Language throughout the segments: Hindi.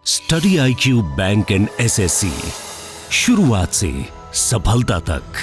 Study IQ bank and SSC, शुरुआत से सफलता तक।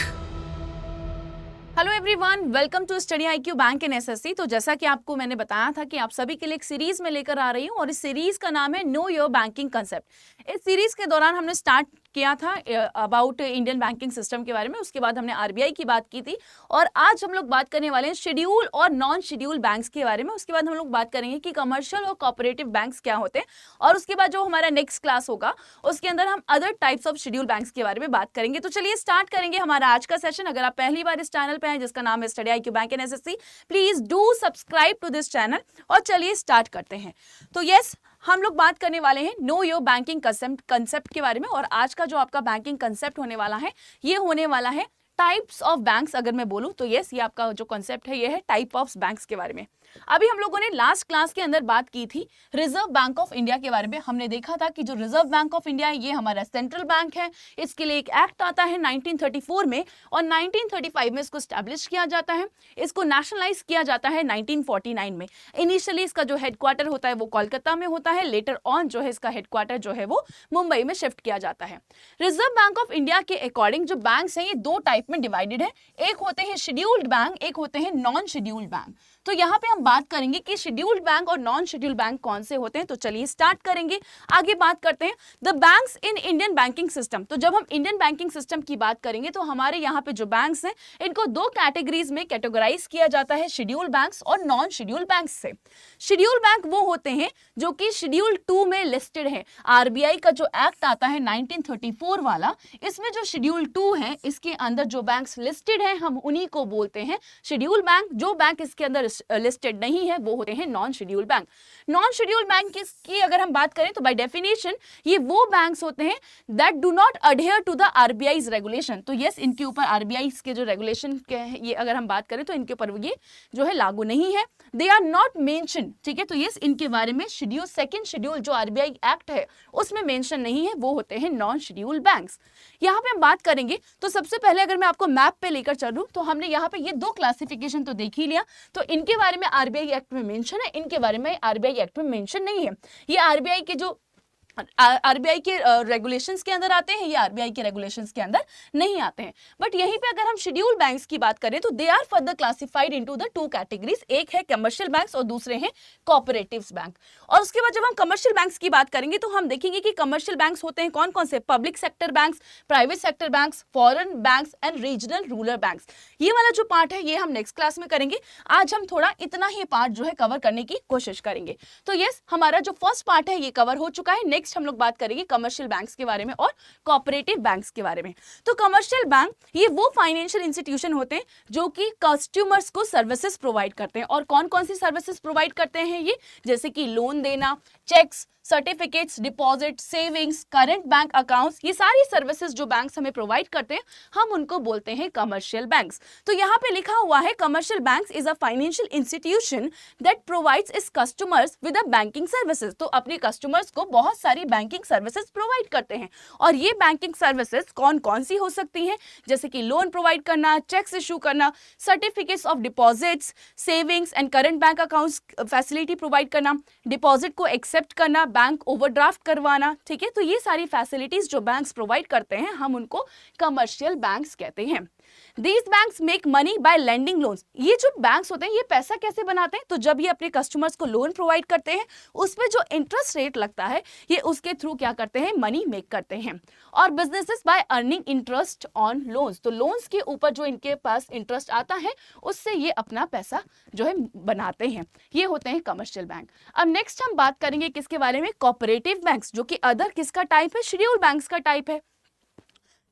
Hello everyone, welcome to study IQ bank and SSC। तो जैसा कि आपको मैंने बताया था कि आप सभी के लिए एक सीरीज में लेकर आ रही हूँ और इस सीरीज का नाम है नो योर बैंकिंग कंसेप्ट। इस सीरीज के दौरान हमने स्टार्ट किया था अबाउट इंडियन बैंकिंग सिस्टम के बारे में, उसके बाद हमने RBI की बात की थी और आज हम लोग बात करने वाले हैं शेड्यूल और नॉन शेड्यूल बैंक्स के बारे में। उसके बाद हम लोग बात करेंगे कि कमर्शियल और कोऑपरेटिव बैंक्स क्या होते हैं और उसके बाद जो हमारा नेक्स्ट क्लास होगा उसके अंदर हम other types of schedule banks के बारे में बात करेंगे। तो चलिए स्टार्ट करेंगे हमारा आज का सेशन। अगर आप पहली बार इस चैनल पे हैं जिसका नाम है study IQ bank and SSC, please do subscribe to this channel और चलिए स्टार्ट करते हैं। तो यस, हम लोग बात करने वाले हैं नो योर बैंकिंग कंसेप्ट के बारे में और आज का जो आपका बैंकिंग कंसेप्ट होने वाला है ये होने वाला है टाइप्स ऑफ बैंक्स। अगर मैं बोलूं तो यस, ये आपका जो कंसेप्ट है ये है टाइप ऑफ बैंक्स के बारे में। अभी हम लोगों ने लास्ट क्लास के अंदर बात की थी रिजर्व बैंक ऑफ इंडिया के बारे में। हमने देखा था कि जो रिजर्व बैंक ऑफ इंडिया है ये हमारा सेंट्रल बैंक है। इसके लिए एक एक्ट आता है 1934 में और 1935 में इसको स्टैब्लिश किया जाता है। इसको नेशनलाइज किया जाता है 1949 में। इनिशियली इसका जो हेडक्वार्टर होता है वो कोलकाता में होता है, लेटर ऑन जो है इसका हेडक्वार्टर जो है वो मुंबई में शिफ्ट किया जाता है। रिजर्व बैंक ऑफ इंडिया के अकॉर्डिंग जो बैंक्स हैं ये दो टाइप में डिवाइडेड है। एक होते हैं शेड्यूल्ड बैंक, एक होते हैं नॉन शेड्यूल्ड बैंक। तो यहाँ पे हम बात करेंगे कि शेड्यूल्ड बैंक और नॉन शेड्यूल्ड बैंक कौन से होते हैं। तो चलिए स्टार्ट करेंगे, आगे बात करते हैं the banks in Indian banking system. तो जब हम इंडियन बैंकिंग सिस्टम की बात करेंगे तो हमारे यहाँ पे जो बैंक्स हैं इनको दो कैटेगरीज में कैटेगराइज किया जाता है, शेड्यूल्ड बैंक्स और नॉन शेड्यूल्ड बैंक्स से। शेड्यूल्ड बैंक वो होते हैं जो कि शेड्यूल 2 में लिस्टेड है। RBI का जो एक्ट आता है 1934 वाला, इसमें जो शेड्यूल 2 है इसके अंदर जो बैंक्स लिस्टेड हैं हम उन्हीं को बोलते हैं शेड्यूल बैंक। जो बैंक इसके अंदर लिस्टेड नहीं है वो होते हैं non schedule bank. Non schedule bank की अगर हम बात करें तो बाय डेफिनेशन ये वो बैंक्स होते हैं that do not adhere to the RBI's regulation. तो यस, इनके ऊपर RBI के जो रेगुलेशन के ये अगर हम बात करें तो इनके ऊपर ये जो है लागू नहीं है। दे आर नॉट मेंशन, ठीक है। तो यस, इनके बारे में शेड्यूल सेकंड शेड्यूल जो RBI एक्ट है उसमें मेंशन नहीं है, वो होते हैं नॉन शेड्यूल बैंक्स। यहाँ पे हम बात करेंगे तो सबसे पहले अगर मैं आपको मैप पे लेकर चलूं तो हमने यहाँ पे ये दो क्लासिफिकेशन तो देख ही लिया। तो इनके बारे में RBI एक्ट में मेंशन है, इनके बारे में RBI एक्ट में मेंशन नहीं है। ये RBI के जो RBI के रेगुलेशंस के अंदर आते हैं, ये RBI के रेगुलेशंस के अंदर नहीं आते हैं। बट यहीं पे अगर हम शेड्यूल बैंक्स की बात करें तो they are further classified into the two categories. एक है कमर्शियल बैंक्स और दूसरे हैं कोऑपरेटिव्स बैंक। और उसके बाद जब हम कमर्शियल बैंक्स की बात करेंगे तो हम देखेंगे कि कमर्शियल बैंक्स होते हैं कौन कौन से, public sector banks, private sector banks, foreign banks and regional rural banks. ये वाला जो पार्ट है ये हम नेक्स्ट क्लास में करेंगे। आज हम थोड़ा इतना ही पार्ट जो है कवर करने की कोशिश करेंगे। तो यस, हमारा जो फर्स्ट पार्ट है ये कवर हो चुका है। नेक्स्ट हम लोग बात करेंगे कमर्शियल बैंक्स के बारे में और कोऑपरेटिव बैंक्स के बारे में। तो कमर्शियल बैंक ये वो फाइनेंशियल इंस्टीट्यूशन होते हैं जो कि कस्टमर्स को सर्विसेज प्रोवाइड करते हैं। और कौन कौन सी सर्विसेज प्रोवाइड करते हैं ये, जैसे कि लोन देना, cheques, certificates, deposit, savings, current bank accounts, ये सारी सर्विसेज जो बैंक्स हमें प्रोवाइड करते हैं हम उनको बोलते हैं कमर्शियल बैंक्स। तो यहाँ पे लिखा हुआ है commercial banks is a financial institution that provides its customers with a banking services. तो अपने कस्टमर्स को बहुत सारी बैंकिंग सर्विसेज प्रोवाइड करते हैं। और ये बैंकिंग सर्विसेज कौन कौन सी हो सकती हैं, जैसे कि लोन प्रोवाइड करना, चेक्स इशू करना, certificates of deposits, savings and current bank accounts facility provide करना, डिपॉजिट को एक्सेप्ट करना, बैंक ओवरड्राफ्ट करवाना, ठीक है। तो ये सारी फैसिलिटीज जो बैंक्स प्रोवाइड करते हैं हम उनको कमर्शियल बैंक्स कहते हैं। These banks make money by lending loans। ये जो बैंक्स होते हैं ये पैसा कैसे बनाते हैं, तो जब ये अपने कस्टमर्स को लोन प्रोवाइड करते हैं उसमें जो इंटरेस्ट रेट लगता है ये उसके थ्रू क्या करते हैं, मनी मेक करते हैं। और businesses by earning interest on loans. तो लोन्स के ऊपर जो इनके पास इंटरेस्ट आता है उससे ये अपना पैसा जो है बनाते हैं। ये होते हैं कमर्शियल बैंक। अब नेक्स्ट हम बात करेंगे किसके बारे में, कोऑपरेटिव बैंक्स, जो कि अदर किसका टाइप है, शेड्यूल बैंक्स का टाइप है।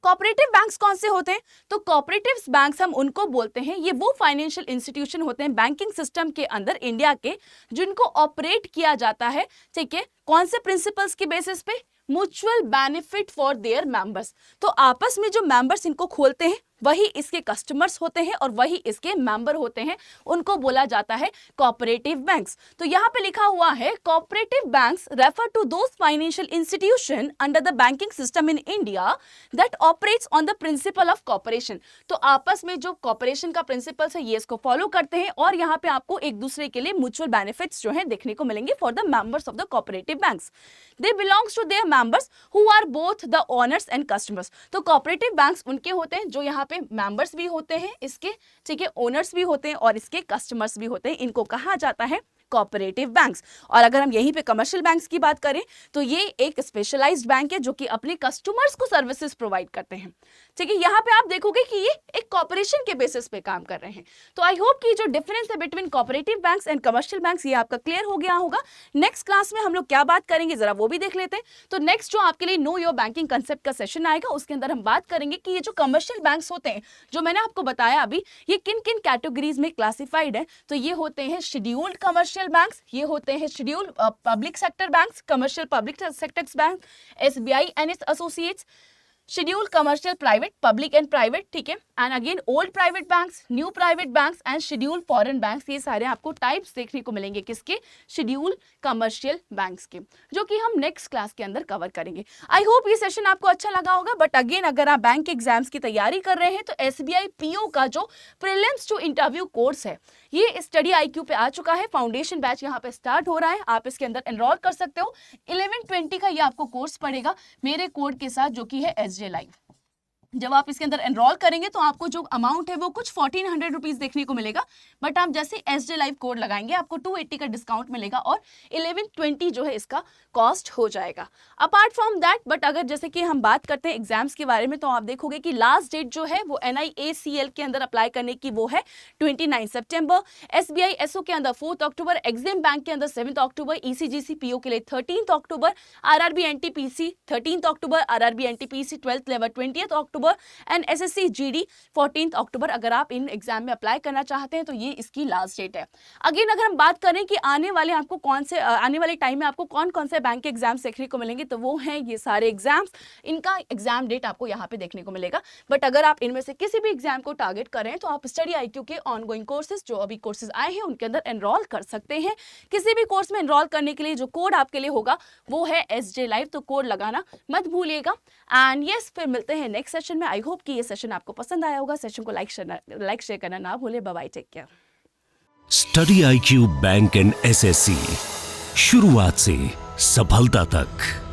कोऑपरेटिव बैंक्स कौन से होते हैं, तो कोऑपरेटिव बैंक्स हम उनको बोलते हैं, ये वो फाइनेंशियल इंस्टीट्यूशन होते हैं बैंकिंग सिस्टम के अंदर इंडिया के जिनको ऑपरेट किया जाता है, ठीक है, कौन से प्रिंसिपल्स के बेसिस पे, mutual benefit for their members. तो आपस में जो मेंबर्स इनको खोलते हैं वही इसके कस्टमर्स होते हैं और वही इसके मेंबर होते हैं, उनको बोला जाता है कोऑपरेटिव बैंक्स। तो यहाँ पे लिखा हुआ है cooperative banks refer to those financial institution under the banking system in India that operates on the principle of cooperation. तो आपस में जो कॉपरेशन का प्रिंसिपल है ये इसको फॉलो करते हैं और यहाँ पे आपको एक दूसरे के लिए म्यूचुअल बेनिफिट्स जो है देखने को मिलेंगे for the members of the cooperative banks. They belongs to their members who are both the owners and customers. तो कोऑपरेटिव बैंक्स उनके होते हैं जो यहाँ पे मेंबर्स भी होते हैं इसके, ठीक है, ओनर्स भी होते हैं और इसके कस्टमर्स भी होते हैं, इनको कहा जाता है कोऑपरेटिव बैंक्स। और अगर हम यहीं पे कमर्शियल बैंक्स की बात करें तो ये एक स्पेशलाइज्ड बैंक है जो कि अपने कस्टमर्स को सर्विसेज प्रोवाइड करते हैं, ठीक है। यहाँ पे आप देखोगे कि ये एक कॉर्पोरेशन के बेसिस पे काम कर रहे हैं। तो आई होप कि जो डिफरेंस है between cooperative banks and commercial banks ये आपका क्लियर हो गया होगा। नेक्स्ट क्लास में हम लोग क्या बात करेंगे जरा वो भी देख लेते हैं। तो नेक्स्ट जो आपके लिए नो योर बैंकिंग कंसेप्ट का सेशन आएगा उसके अंदर हम बात करेंगे कि ये जो कमर्शियल बैंक्स होते हैं जो मैंने आपको बताया अभी, ये किन किन कैटेगरीज में क्लासिफाइड है। तो ये होते हैं शेड्यूल्ड कमर्शियल बैंक्स, ये होते हैं scheduled public sector banks, commercial public sector bank, SBI and it's associates, scheduled commercial private, public and private, ठीक है। And again old private banks, new private banks and scheduled foreign banks, ये सारे आपको टाइप्स देखने को मिलेंगे किसके, शेड्यूल्ड कमर्शियल बैंक्स के, जो कि हम नेक्स्ट क्लास के अंदर कवर करेंगे। आई होप ये सेशन आपको अच्छा लगा होगा। बट अगेन अगर आप बैंक एग्जाम्स की तैयारी कर रहे हैं तो एसबीआई पीओ का जो प्रीलिम्स टू इंटरव्यू कोर्स है ये स्टडी IQ पे आ चुका है। फाउंडेशन बैच यहाँ पे स्टार्ट हो रहा है, आप इसके अंदर एनरोल कर सकते हो। 1120 का ये आपको कोर्स पड़ेगा मेरे कोड के साथ जो कि है SJ Live। जब आप इसके अंदर एनरोल करेंगे तो आपको जो अमाउंट है वो कुछ 1400 रुपीज देखने को मिलेगा, बट आप जैसे SJ Live कोड लगाएंगे आपको 280 का डिस्काउंट मिलेगा और 1120 जो है इसका कॉस्ट हो जाएगा। अपार्ट फ्रॉम दैट, बट अगर जैसे कि हम बात करते हैं एग्जाम्स के बारे में तो आप देखोगे कि लास्ट डेट जो है वो NIACL के अंदर अप्लाई करने की वो है 29 सितंबर, SBI SO के अंदर 4 अक्टूबर, एग्जिम बैंक के अंदर 7 अक्टूबर, ECGC PO के लिए 13 अक्टूबर, RRB NTPC 13 October, RRB NTPC 12th level 20 October and SSC GD 14 अक्टूबर। अगर आप इन एग्जाम में अप्लाई करना चाहते हैं तो ये इसकी लास्ट डेट है। अगेन अगर हम बात करें कि आने वाले टाइम में आपको कौन कौन से बैंक के एग्जाम्स देखने को मिलेंगे तो वो हैं ये सारे एग्जाम्स, इनका एग्जाम डेट आपको यहाँ पे देखने को मिलेगा। बट अगर आप इनमें से किसी भी एग्जाम को टारगेट करें तो आप स्टडी IQ के ऑनगोइंग कोर्सेज जो अभी कोर्सेज आए हैं उनके अंदर एनरोल कर सकते हैं। किसी भी कोर्स में एनरोल करने के लिए जो कोड आपके लिए होगा वो है SJ Live, तो कोड लगाना मत भूलिएगा। एंड यस, फिर मिलते हैं नेक्स्ट सेशन में। आई होप कि ये सेशन आपको पसंद आया होगा। सेशन को लाइक शेयर करना ना भूले। Bye bye, take care. Study IQ bank and SSC, शुरुआत से सफलता तक।